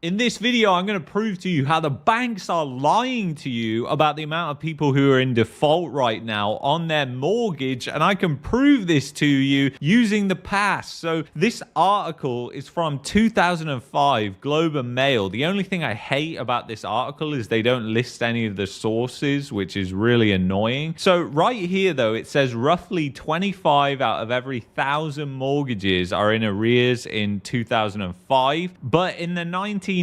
In this video, I'm going to prove to you how the banks are lying to you about the amount of people who are in default right now on their mortgage, and I can prove this to you using the past. So this article is from 2005, Globe and Mail. The only thing I hate about this article is they don't list any of the sources, which is really annoying. So right here, though, it says roughly 25 out of every 1,000 mortgages are in arrears in 2005, but in the 1990s,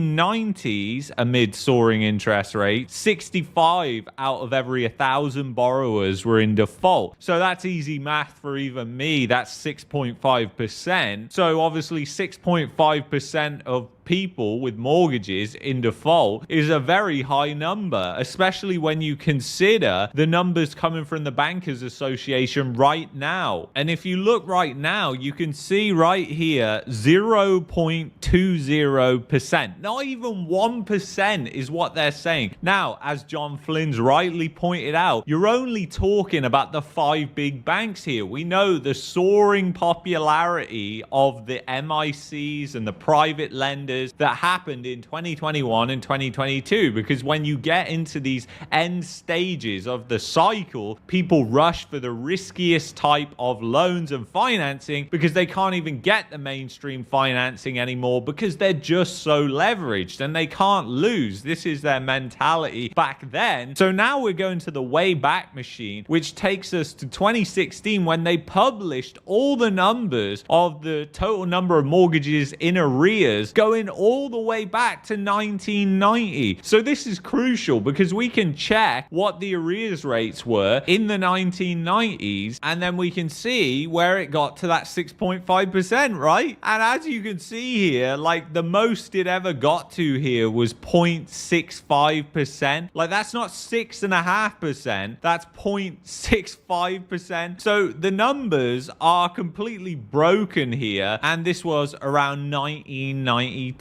amid soaring interest rates, 65 out of every 1,000 borrowers were in default. So that's easy math for even me. That's 6.5%. So obviously 6.5% of people with mortgages in default is a very high number, especially when you consider the numbers coming from the Bankers Association right now. And if you look right now, you can see right here 0.20%. Not even 1% is what they're saying. Now, as John Flynn's rightly pointed out, you're only talking about the 5 big banks here. We know the soaring popularity of the MICs and the private lenders that happened in 2021 and 2022, because when you get into these end stages of the cycle, people rush for the riskiest type of loans and financing because they can't even get the mainstream financing anymore because they're just so leveraged and they can't lose. This is their mentality back then. So now we're going to the way back machine, which takes us to 2016 when they published all the numbers of the total number of mortgages in arrears going all the way back to 1990. So this is crucial because we can check what the arrears rates were in the 1990s, and then we can see where it got to that 6.5%, right? And as you can see here, like the most it ever got to here was 0.65%. Like that's not 6.5%, that's 0.65%. So the numbers are completely broken here, and this was around 1992.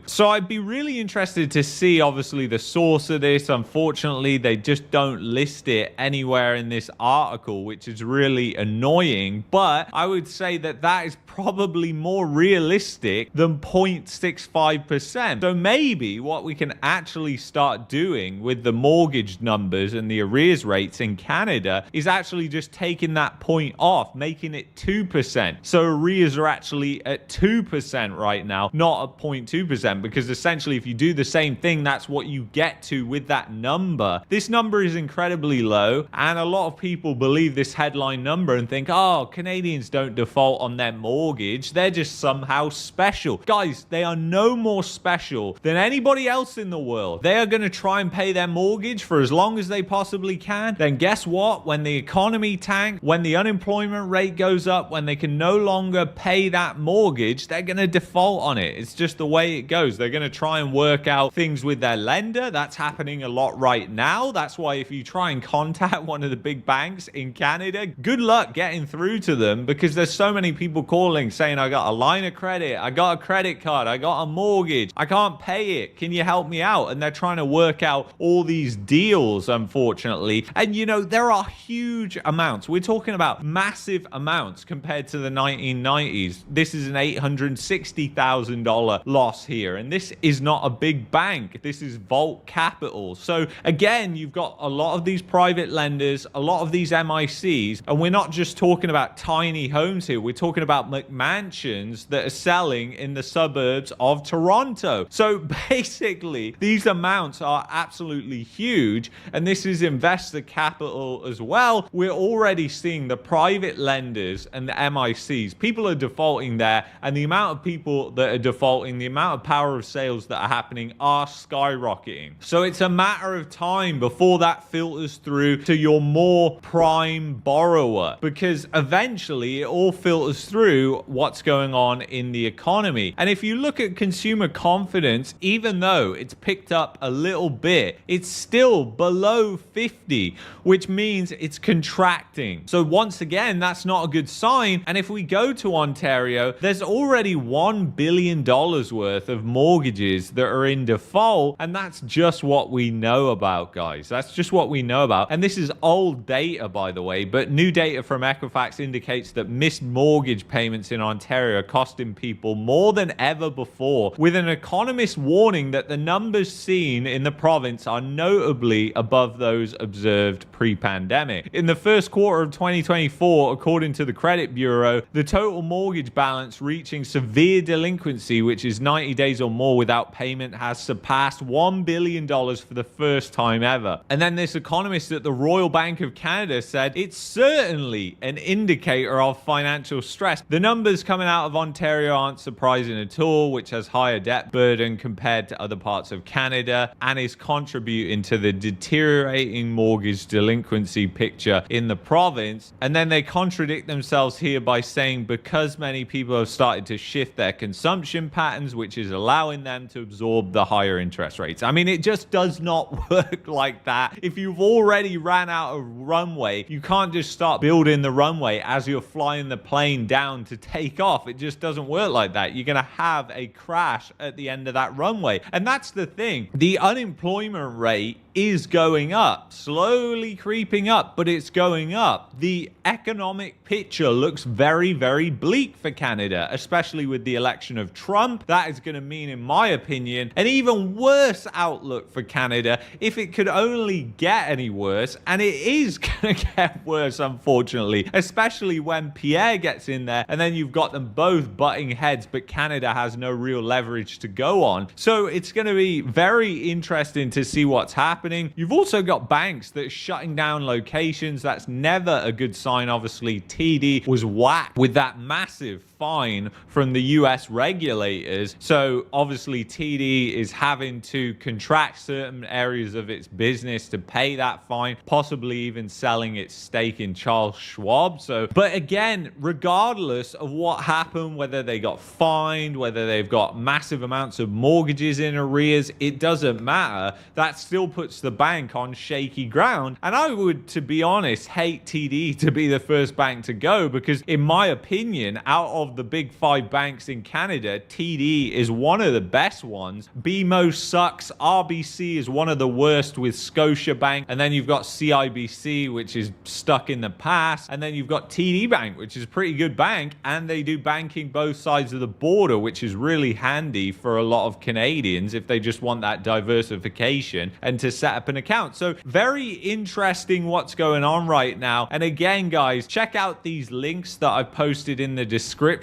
So I'd be really interested to see, obviously, the source of this. Unfortunately, they just don't list it anywhere in this article, which is really annoying. But I would say that that is probably more realistic than 0.65%. So maybe what we can actually start doing with the mortgage numbers and the arrears rates in Canada is actually just taking that point off, making it 2%. So arrears are actually at 2% right now, not at 0.2%, because essentially if you do the same thing, that's what you get to with that number. This number is incredibly low, and a lot of people believe this headline number and think, oh, Canadians don't default on their mortgage, they're just somehow special. Guys, they are no more special than anybody else in the world. They are going to try and pay their mortgage for as long as they possibly can. Then guess what? When the economy tanks, when the unemployment rate goes up, when they can no longer pay that mortgage, they're going to default on it. It's just the way it goes. They're going to try and work out things with their lender. That's happening a lot right now. That's why if you try and contact one of the big banks in Canada, good luck getting through to them, because there's so many people calling saying, I got a line of credit, I got a credit card, I got a mortgage, I can't pay it, can you help me out? And they're trying to work out all these deals, unfortunately. And you know, there are huge amounts. We're talking about massive amounts compared to the 1990s. This is an $860,000 loss here, and this is not a big bank. This is Vault Capital. So again, you've got a lot of these private lenders, a lot of these MICs, and we're not just talking about tiny homes here. We're talking about McMansions that are selling in the suburbs of Toronto. So basically, these amounts are absolutely huge, and this is investor capital as well. We're already seeing the private lenders and the MICs. People are defaulting there, and the amount of people that are defaulting, the amount of power of sales that are happening are skyrocketing. So it's a matter of time before that filters through to your more prime borrower, because eventually it all filters through what's going on in the economy. And if you look at consumer confidence, even though it's picked up a little bit, it's still below 50, which means it's contracting. So once again, that's not a good sign. And if we go to Ontario, there's already $1 billion worth of mortgages that are in default. And that's just what we know about, guys. That's just what we know about. And this is old data, by the way, but new data from Equifax indicates that missed mortgage payments in Ontario are costing people more than ever before, with an economist warning that the numbers seen in the province are notably above those observed pre-pandemic. In the first quarter of 2024, according to the Credit Bureau, the total mortgage balance reaching severe delinquency, which is 90 days or more without payment, has surpassed $1 billion for the first time ever. And then this economist at the Royal Bank of Canada said it's certainly an indicator of financial stress. The numbers coming out of Ontario aren't surprising at all, which has higher debt burden compared to other parts of Canada and is contributing to the deteriorating mortgage delinquency picture in the province. And then they contradict themselves here by saying because many people have started to shift their consumption patterns, which is allowing them to absorb the higher interest rates. I mean, it just does not work like that. If you've already ran out of runway, you can't just start building the runway as you're flying the plane down to take off. It just doesn't work like that. You're going to have a crash at the end of that runway. And that's the thing. The unemployment rate is going up, slowly creeping up, but it's going up. The economic picture looks very, very bleak for Canada, especially with the election of Trump. That is going to mean, in my opinion, an even worse outlook for Canada if it could only get any worse. And it is going to get worse, unfortunately, especially when Pierre gets in there and then you've got them both butting heads, but Canada has no real leverage to go on. So it's going to be very interesting to see what's happening. You've also got banks that are shutting down locations. That's never a good sign. Obviously, TD was whacked with that massive fine from the US regulators. So obviously TD is having to contract certain areas of its business to pay that fine, possibly even selling its stake in Charles Schwab. But again, regardless of what happened, whether they got fined, whether they've got massive amounts of mortgages in arrears, it doesn't matter. That still puts the bank on shaky ground. And I would, to be honest, hate TD to be the first bank to go, because in my opinion, out of the big five banks in Canada, TD is one of the best ones. BMO sucks. RBC is one of the worst with Scotiabank. And then you've got CIBC, which is stuck in the past. And then you've got TD Bank, which is a pretty good bank. And they do banking both sides of the border, which is really handy for a lot of Canadians if they just want that diversification and to set up an account. So very interesting what's going on right now. And again, guys, check out these links that I've posted in the description.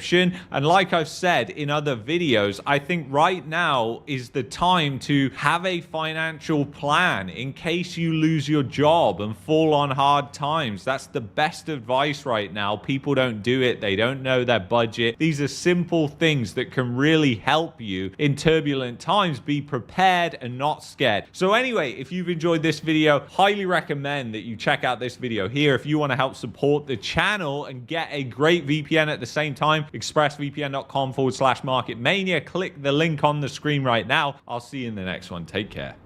And like I've said in other videos, I think right now is the time to have a financial plan in case you lose your job and fall on hard times. That's the best advice right now. People don't do it. They don't know their budget. These are simple things that can really help you in turbulent times. Be prepared and not scared. So anyway, if you've enjoyed this video, highly recommend that you check out this video here. If you want to help support the channel and get a great VPN at the same time, expressvpn.com/marketmania. Click the link on the screen right now. I'll see you in the next one. Take care.